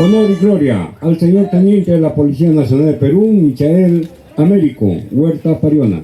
Honor y gloria al señor Teniente de la Policía Nacional de Perú, Michael Américo Huerta Pariona.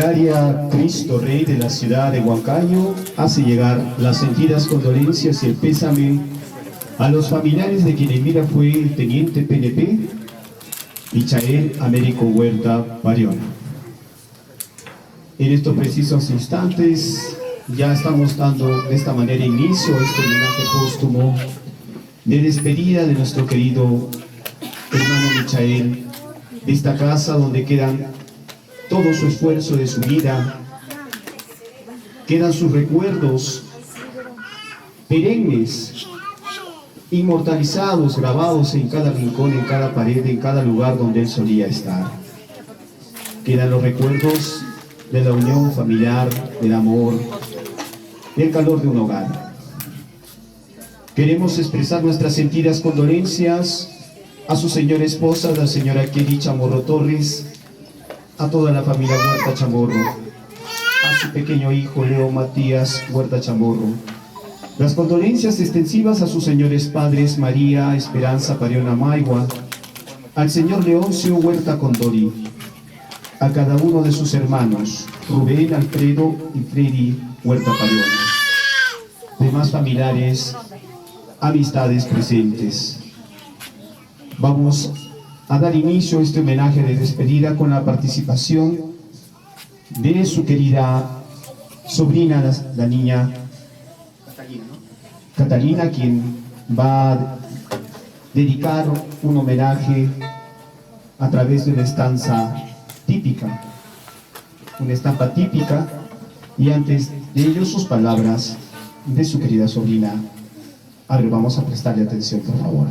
Funeraria Cristo Rey de la ciudad de Huancayo hace llegar las sentidas condolencias y el pésame a los familiares de quien en vida fue el teniente PNP, Michael Américo Huerta Pariona. En estos precisos instantes ya estamos dando de esta manera inicio a este homenaje póstumo de despedida de nuestro querido hermano Michael, de esta casa donde quedan todo su esfuerzo de su vida, quedan sus recuerdos perennes, inmortalizados, grabados en cada rincón, en cada pared, en cada lugar donde él solía estar. Quedan los recuerdos de la unión familiar, del amor, del calor de un hogar. Queremos expresar nuestras sentidas condolencias a su señora esposa, la señora Kelly Chamorro Torres, a toda la familia Huerta Chamorro, a su pequeño hijo Leo Matías Huerta Chamorro. Las condolencias extensivas a sus señores padres María Esperanza Pariona Maigua, al señor Leoncio Huerta Condori, a cada uno de sus hermanos, Rubén, Alfredo y Freddy Huerta Pariona, demás familiares, amistades presentes. Vamos a dar inicio a este homenaje de despedida con la participación de su querida sobrina, la niña Catalina, quien va a dedicar un homenaje a través de una estampa típica, y antes de ello sus palabras de su querida sobrina. A ver, vamos a prestarle atención, por favor.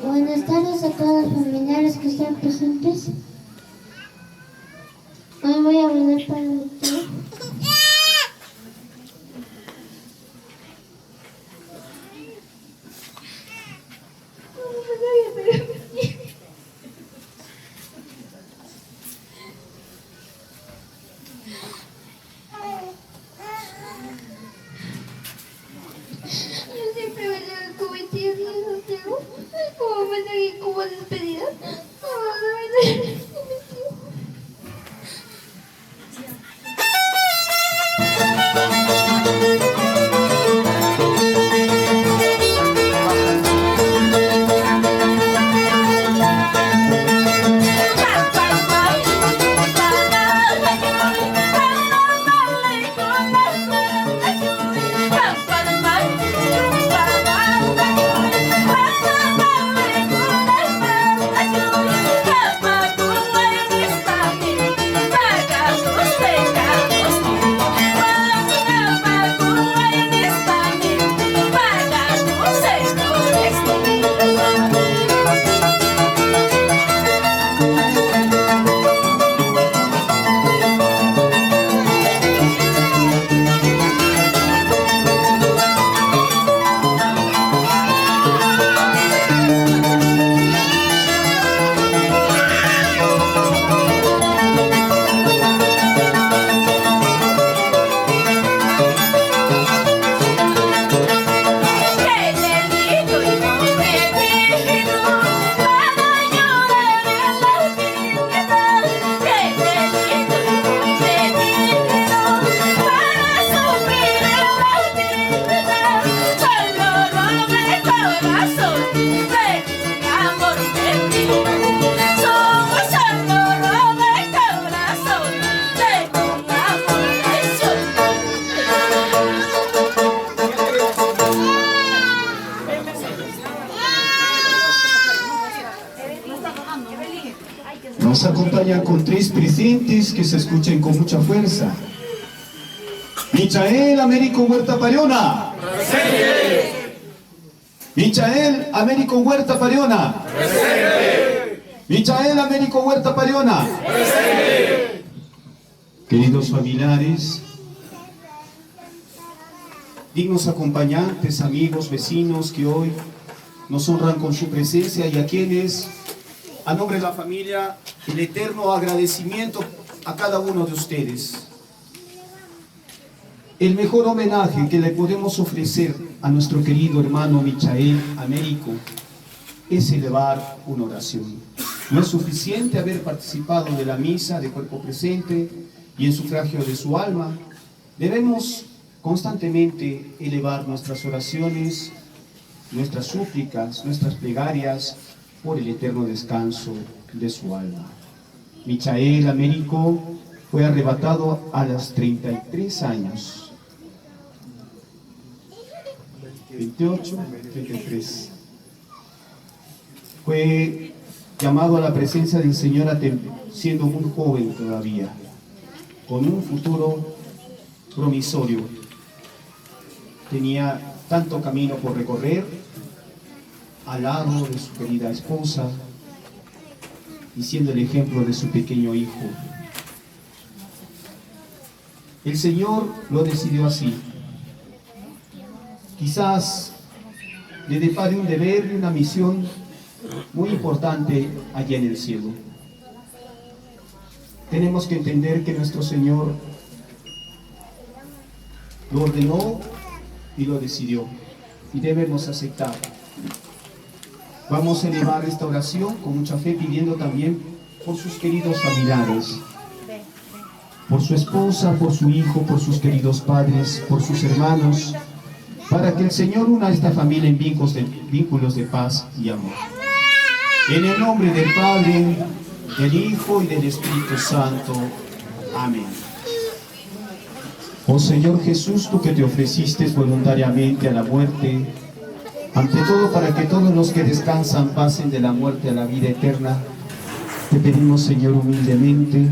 Buenas tardes a todos los familiares que están presentes. Hoy voy a hablar para ustedes. Yo siempre me lo cometí así, Santiago. Como me seguí como despedida. Nos acompañan con tres presentes que se escuchen con mucha fuerza. Michael Américo Huerta Pariona. Presente. Michael Américo Huerta Pariona. Presente. Michael Américo Huerta Pariona. Presente. Queridos familiares, dignos acompañantes, amigos, vecinos que hoy nos honran con su presencia y a quienes, a nombre de la familia, el eterno agradecimiento a cada uno de ustedes. El mejor homenaje que le podemos ofrecer a nuestro querido hermano Michael Américo es elevar una oración. No es suficiente haber participado de la misa de cuerpo presente y en sufragio de su alma. Debemos constantemente elevar nuestras oraciones, nuestras súplicas, nuestras plegarias por el eterno descanso de su alma. Michael Américo fue arrebatado a los 33 años. 28, 33. Fue llamado a la presencia del Señor siendo muy joven todavía, con un futuro promisorio. Tenía tanto camino por recorrer, al lado de su querida esposa y siendo el ejemplo de su pequeño hijo. El Señor lo decidió así. Quizás le depare un deber y una misión muy importante allá en el cielo. Tenemos que entender que nuestro Señor lo ordenó y lo decidió, y debemos aceptar. Vamos a elevar esta oración con mucha fe, pidiendo también por sus queridos familiares, por su esposa, por su hijo, por sus queridos padres, por sus hermanos, para que el Señor una a esta familia en vínculos de paz y amor. En el nombre del Padre, del Hijo y del Espíritu Santo. Amén. Oh Señor Jesús, tú que te ofreciste voluntariamente a la muerte, ante todo para que todos los que descansan pasen de la muerte a la vida eterna, te pedimos, Señor, humildemente,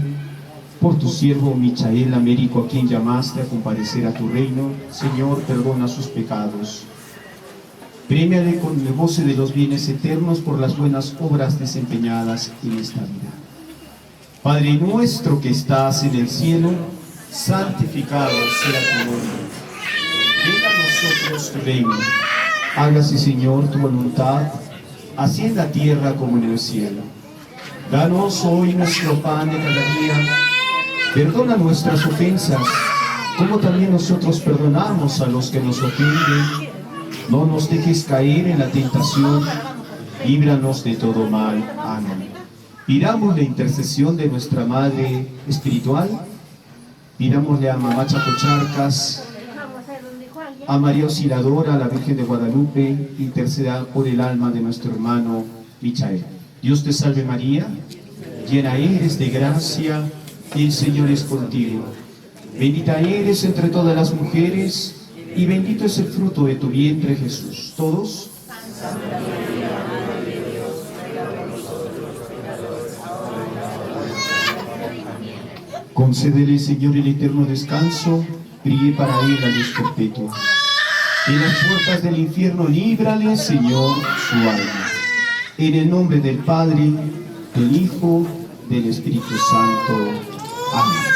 por tu siervo Michael Américo, a quien llamaste a comparecer a tu reino. Señor, perdona sus pecados. Premiale con el goce de los bienes eternos por las buenas obras desempeñadas en esta vida. Padre nuestro que estás en el cielo, santificado sea tu nombre. Venga a nosotros tu reino. Hágase, Señor, tu voluntad, así en la tierra como en el cielo. Danos hoy nuestro pan de cada día. Perdona nuestras ofensas, como también nosotros perdonamos a los que nos ofenden. No nos dejes caer en la tentación, líbranos de todo mal. Amén. Pidamos la intercesión de nuestra Madre Espiritual. Pidámosle a Mamá Chacocharcas, a María Auxiliadora, a la Virgen de Guadalupe, interceda por el alma de nuestro hermano Michael. Dios te salve María, llena eres de gracia, el Señor es contigo. Bendita eres entre todas las mujeres, y bendito es el fruto de tu vientre, Jesús. Todos. Concédele, Señor, el eterno descanso, brille para él la luz perpetua. En las puertas del infierno, líbrale, Señor, su alma. En el nombre del Padre, del Hijo, del Espíritu Santo. Amén.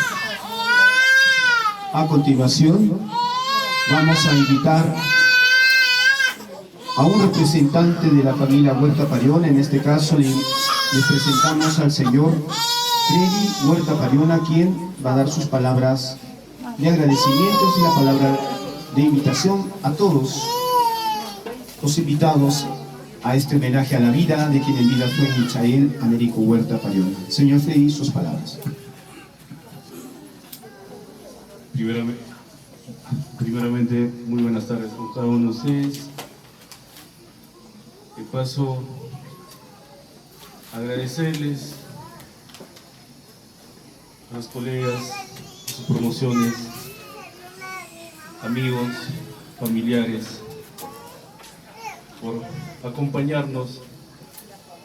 A continuación, vamos a invitar a un representante de la familia Huerta Pariona. En este caso les presentamos al señor Freddy Huerta Pariona, quien va a dar sus palabras de agradecimientos y la palabra de invitación a todos los invitados a este homenaje a la vida de quien en vida fue Michael Américo Huerta Pariona. Señor Freddy, sus palabras. Primeramente, muy buenas tardes con cada uno de ustedes. De paso, agradecerles a los colegas, a sus promociones, amigos, familiares, por acompañarnos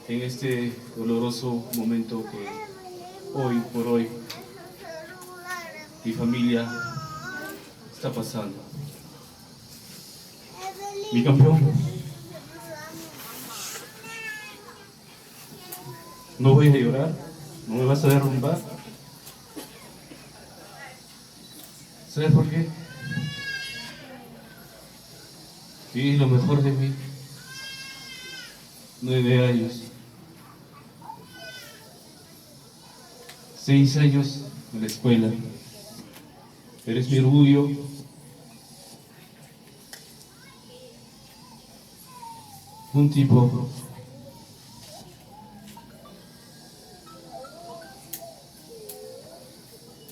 en este doloroso momento que hoy por hoy mi familia está pasando. Mi campeón, no voy a llorar, no me vas a derrumbar. ¿Sabes por qué? Viví lo mejor de mí. 9 años. 6 años en la escuela. Eres mi orgullo. Un tipo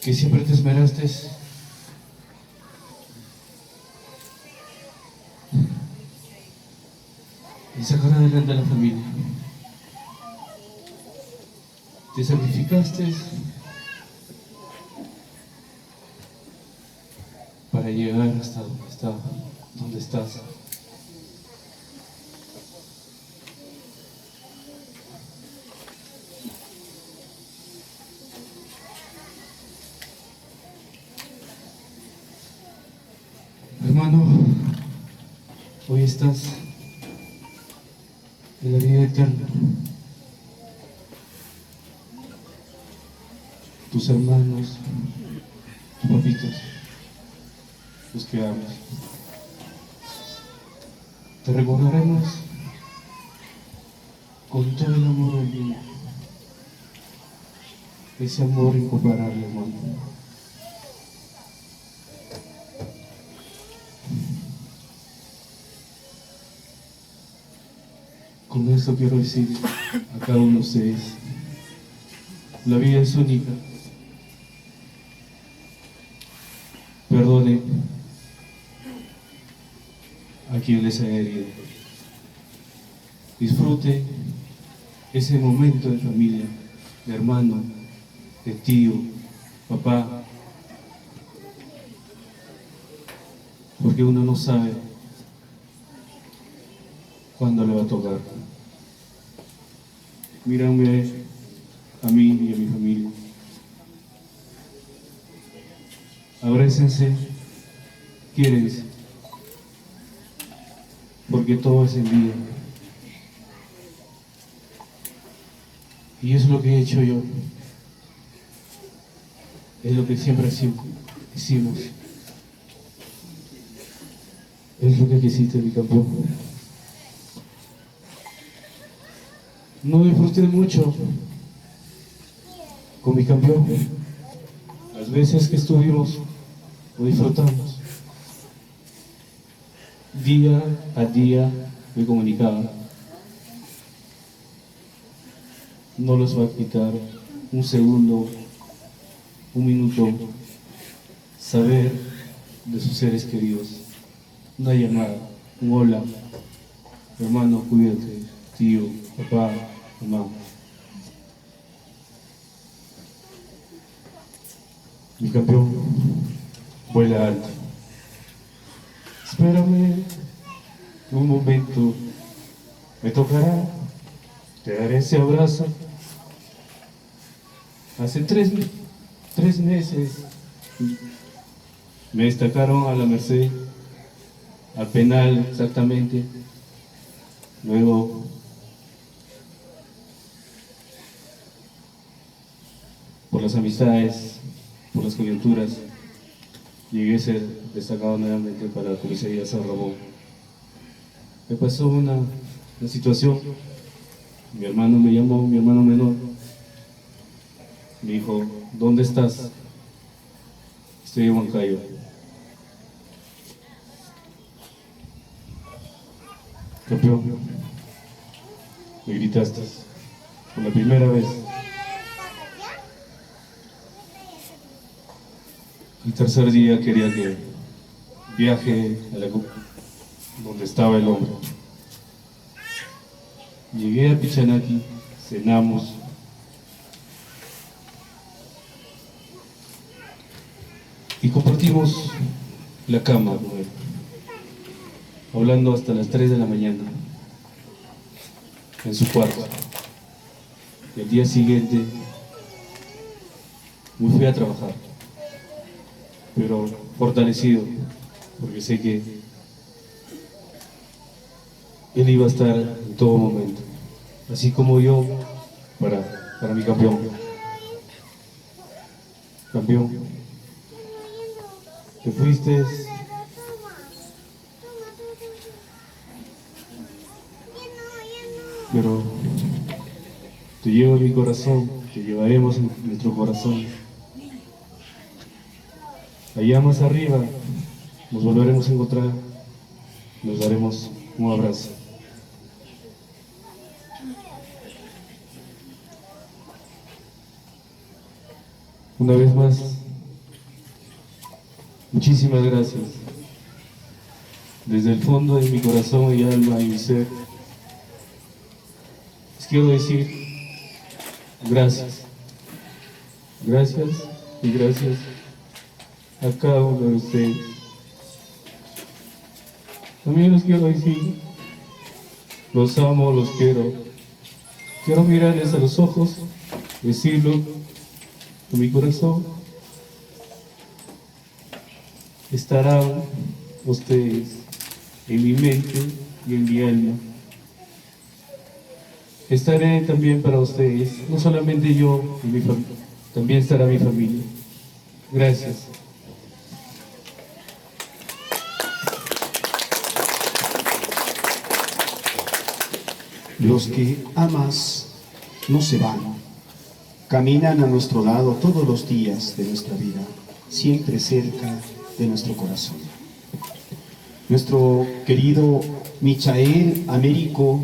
que siempre te esmeraste en sacar adelante a la familia. Te sacrificaste para llegar hasta donde estás. Hermano, hoy estás en la vida eterna. Tus hermanos, tus papitos, los que amas. Te recordaremos con todo el amor del mundo. Ese amor incomparable, hermano. Con esto quiero decir a cada uno de ustedes, la vida es única. Perdone a quien les haya herido. Disfrute ese momento de familia, de hermano, de tío, papá, porque uno no sabe cuándo le va a tocar. Mírame a mí y a mi familia. Abrácense, quiérense, porque todo es envidia. Y es lo que he hecho yo. Es lo que siempre hicimos. Es lo que quisiste, mi campeón. No disfruté mucho con mi campeón. Las veces que estuvimos, lo disfrutamos. Día a día me comunicaba. No los va a quitar un segundo, un minuto, saber de sus seres queridos. Una llamada, un hola, hermano, cuídate, tío, papá, mamá. Mi campeón vuela alto. Espérame un momento, me tocará, te daré ese abrazo. Hace tres meses me destacaron a la Merced, al penal exactamente. Luego por las amistades, por las coyunturas, llegué a ser destacado nuevamente para la comisaría de San Ramón. Me pasó una situación, mi hermano me llamó, mi hermano menor, me dijo, ¿dónde estás? Estoy en Huancayo. Campeón, me gritaste por la primera vez. El tercer día quería que viaje a donde estaba el hombre. Llegué a Pichanaki, cenamos. Y compartimos la cama con él, hablando hasta las 3 de la mañana en su cuarto. Y al día siguiente me fui a trabajar, pero fortalecido, porque sé que él iba a estar en todo momento, así como yo para mi campeón. Campeón, te fuiste, pero te llevo en mi corazón, te llevaremos en nuestro corazón. Allá más arriba nos volveremos a encontrar, nos daremos un abrazo. Una vez más, Muchísimas gracias. Desde el fondo de mi corazón y alma y mi ser, les quiero decir gracias. Gracias y gracias a cada uno de ustedes. También les quiero decir, los amo, los quiero. Quiero mirarles a los ojos, decirlo en mi corazón. Estarán ustedes en mi mente y en mi alma. Estaré también para ustedes, no solamente yo y mi familia, también estará mi familia. Gracias. Los que amas no se van, caminan a nuestro lado todos los días de nuestra vida, siempre cerca de nuestro corazón. Nuestro querido Michael Américo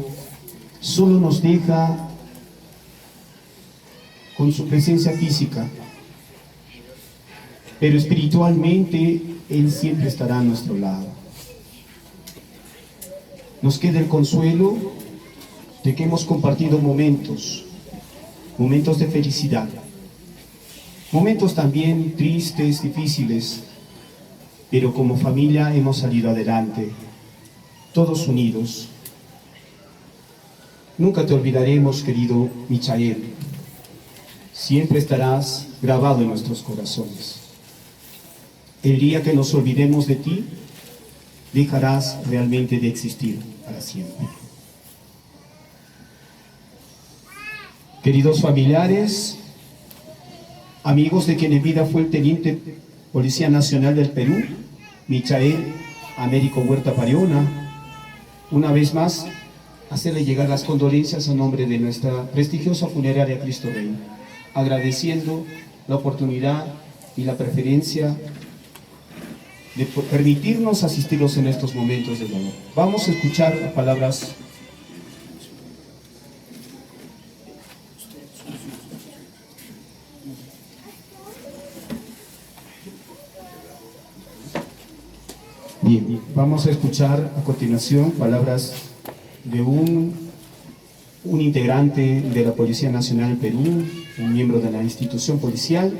solo nos deja con su presencia física, pero espiritualmente Él siempre estará a nuestro lado. Nos queda el consuelo de que hemos compartido momentos de felicidad, momentos también tristes, difíciles, pero como familia hemos salido adelante, todos unidos. Nunca te olvidaremos, querido Michael. Siempre estarás grabado en nuestros corazones. El día que nos olvidemos de ti, dejarás realmente de existir para siempre. Queridos familiares, amigos de quien en vida fue el teniente Policía Nacional del Perú, Michael Américo Huerta Pariona, una vez más, hacerle llegar las condolencias a nombre de nuestra prestigiosa funeraria Cristo Rey, agradeciendo la oportunidad y la preferencia de permitirnos asistirlos en estos momentos de dolor. Vamos a escuchar palabras. Bien, vamos a escuchar a continuación palabras de un integrante de la Policía Nacional del Perú, un miembro de la institución policial,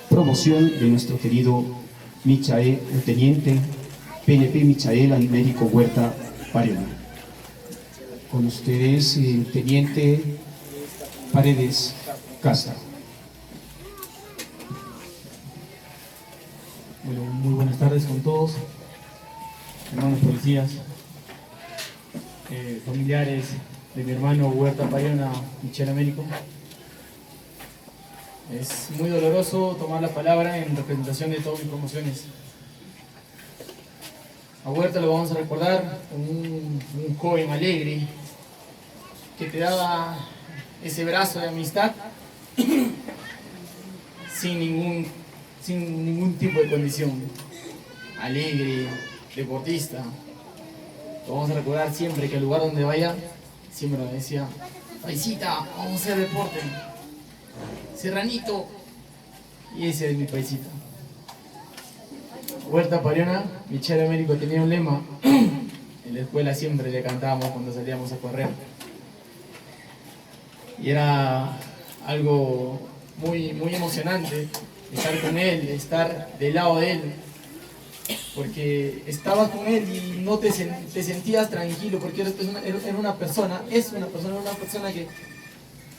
promoción de nuestro querido Michael, el teniente PNP Michael Américo Huerta Pariona. Con ustedes el teniente Paredes Casta. Bueno, muy buenas tardes con todos, hermanos policías, familiares de mi hermano Huerta Pariona, Michael Américo. Es muy doloroso tomar la palabra en representación de todas mis promociones. A Huerta lo vamos a recordar como un joven alegre que te daba ese brazo de amistad sin ningún tipo de condición. Alegre, deportista. Lo vamos a recordar siempre que al lugar donde vaya, siempre me decía: paisita, vamos a hacer deporte. Serranito. Y ese es mi paisita. Huerta Pariona, Michael Américo tenía un lema. En la escuela siempre le cantábamos cuando salíamos a correr. Y era algo muy emocionante estar con él, estar del lado de él. Porque estabas con él y no te sentías tranquilo, porque era una persona que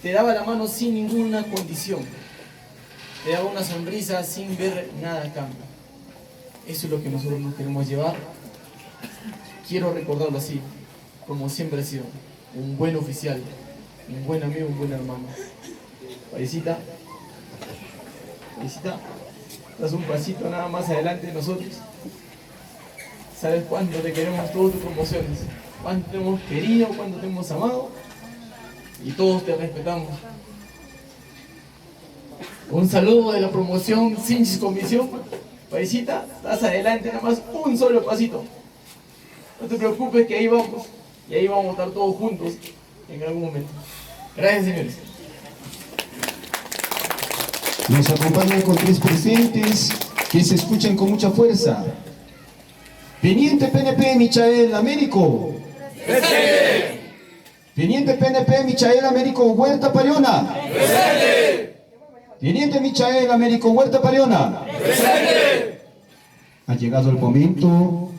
te daba la mano sin ninguna condición, te daba una sonrisa sin ver nada a cambio. Eso es lo que nosotros nos queremos llevar. Quiero recordarlo así, como siempre ha sido, un buen oficial, un buen amigo, un buen hermano. Paisita, das un pasito nada más adelante de nosotros. Sabes cuánto te queremos todas tus promociones, cuánto te hemos querido, cuánto te hemos amado, y todos te respetamos. Un saludo de la promoción sin comisión. Paisita, estás adelante, nada más un solo pasito. No te preocupes, que ahí vamos, y ahí vamos a estar todos juntos en algún momento. Gracias, señores. Nos acompañan con 3 presentes Que se escuchen con mucha fuerza. Teniente PNP Michael Américo. Presente. Teniente PNP Michael Américo Huerta Pariona. Presente. Teniente Michael Américo Huerta Pariona. Presente. Ha llegado el momento,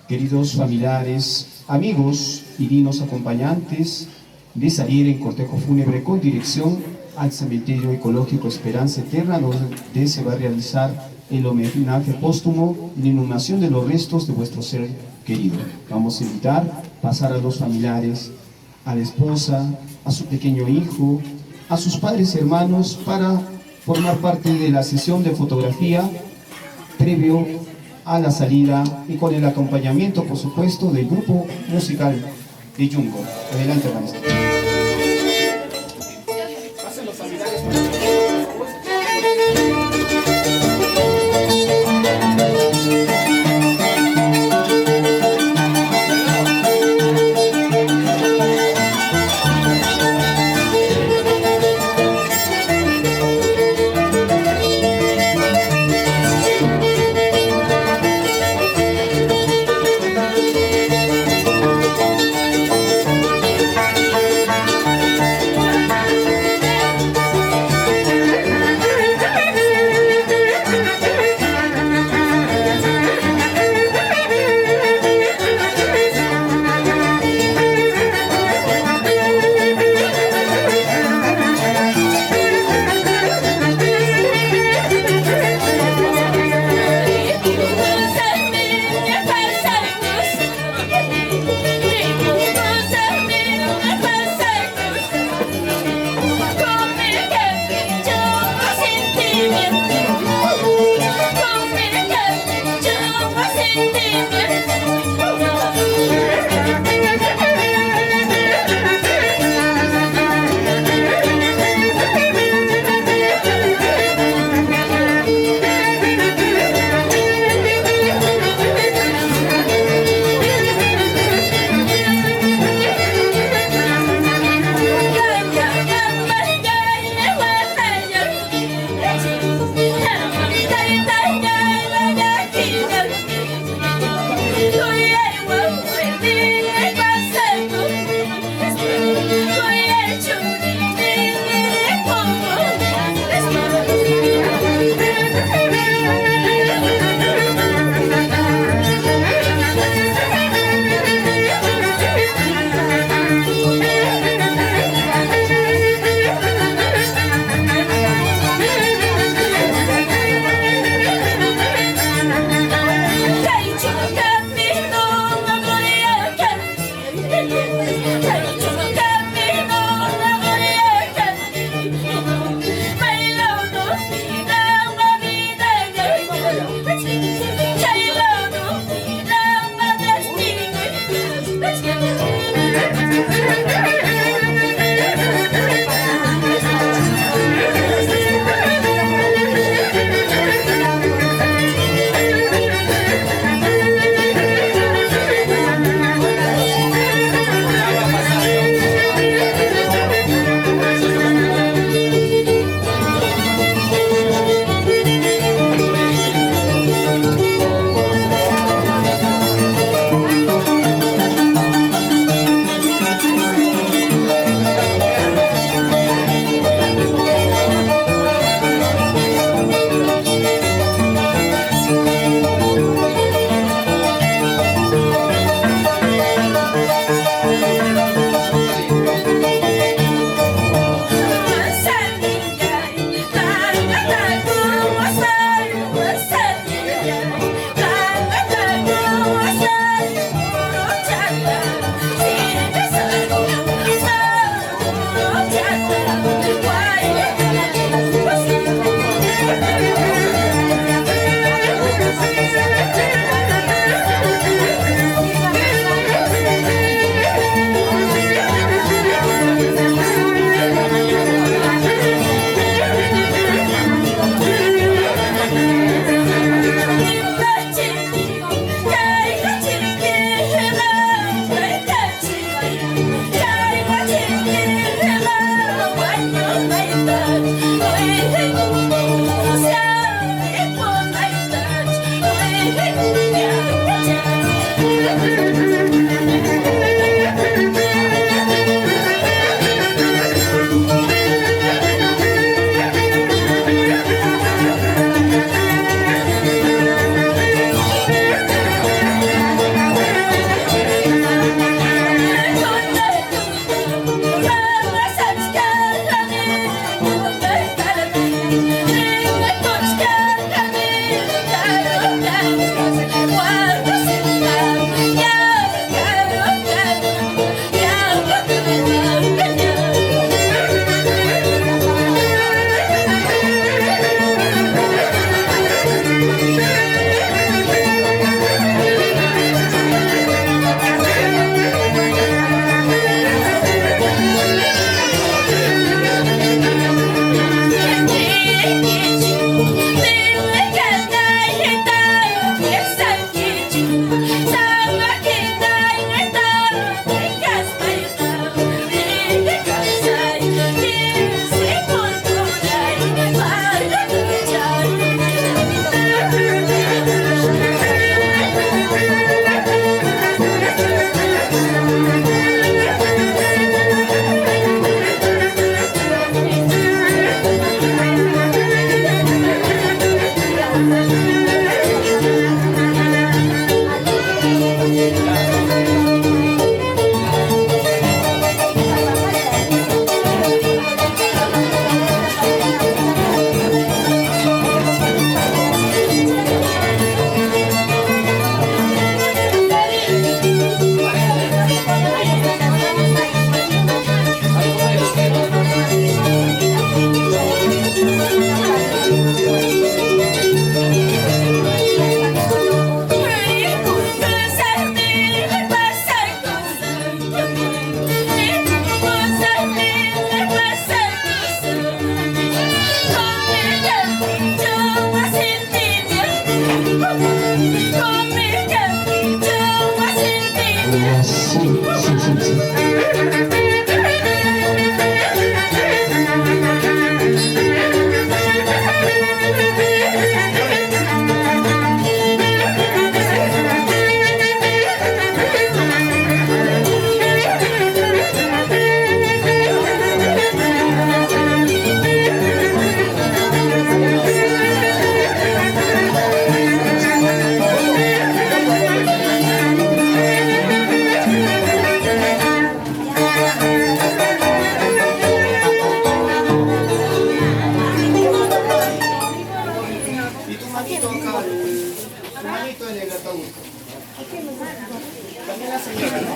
queridos familiares, amigos y dignos acompañantes, de salir en cortejo fúnebre con dirección al cementerio ecológico Esperanza Eterna, donde se va a realizar el homenaje póstumo y la inhumación de los restos de vuestro ser querido. Vamos a invitar, pasar a los familiares, a la esposa, a su pequeño hijo, a sus padres y hermanos para formar parte de la sesión de fotografía previo a la salida y con el acompañamiento, por supuesto, del grupo musical de Yungo. Adelante, maestro. Pasen los familiares. Su manito en el ataúd. También la señora, ¿no?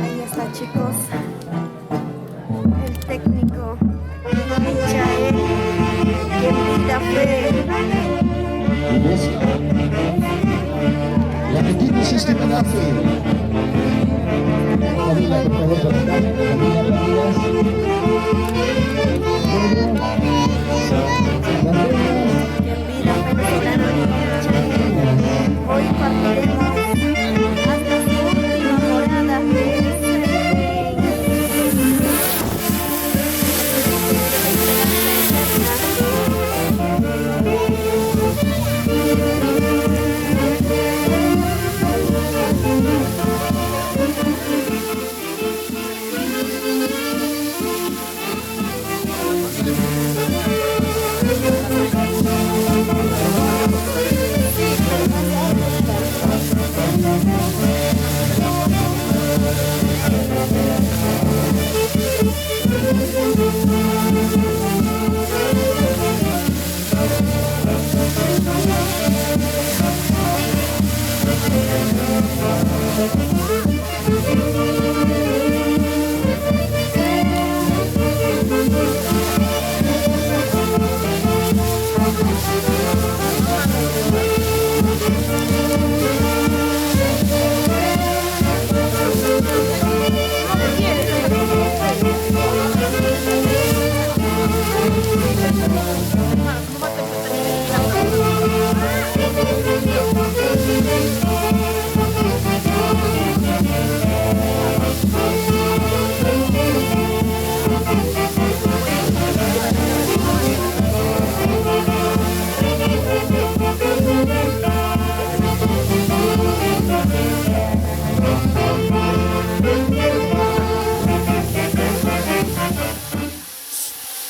Ahí está, chicos, el técnico Michael, que vida fue. La que tiene este homenaje. Camila, por favor, Que en vida fue venezolano Michael. Hoy partiremos hasta su última morada que es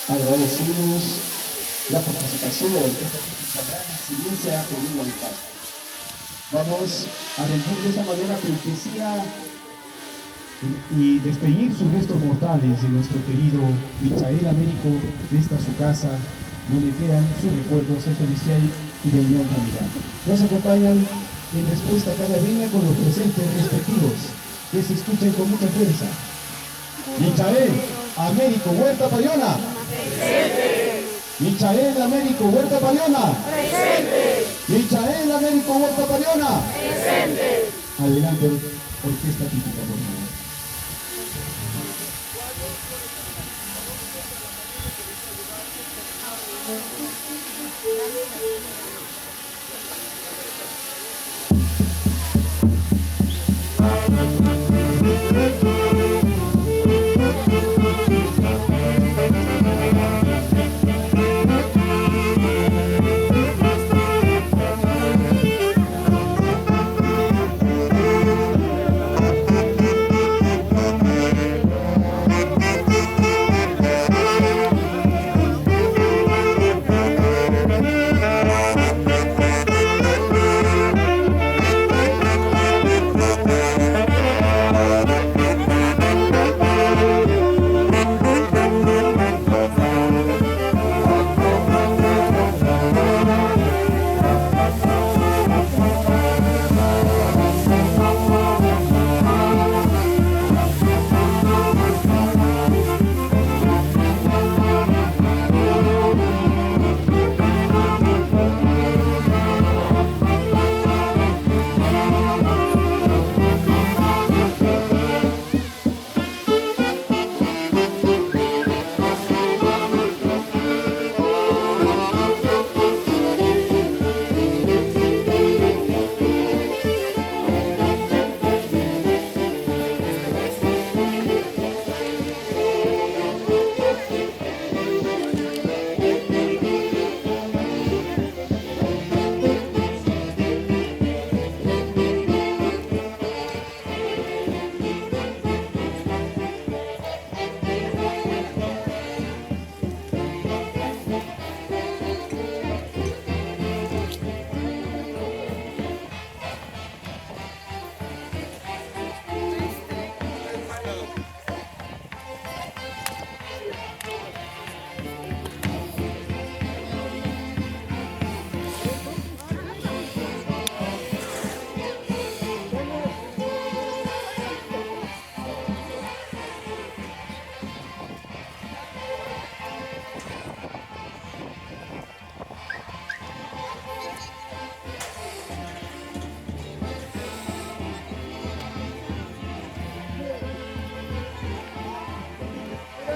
Agradecemos la participación de esta ciencia con igualdad. Vamos a rendir de esa manera cortesía y despedir sus restos mortales de nuestro querido Michael Américo de esta su casa, donde quedan sus recuerdos de felicidad y de unión familiar. Nos acompañan en respuesta a cada línea con los presentes respectivos, que se escuchen con mucha fuerza. Michael Américo Huerta Payona. Presente. Michael Américo Huerta Payona. Presente. Michael Américo Huerta Payona. Presente. Adelante, orquesta típica, por favor.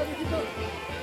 viejito.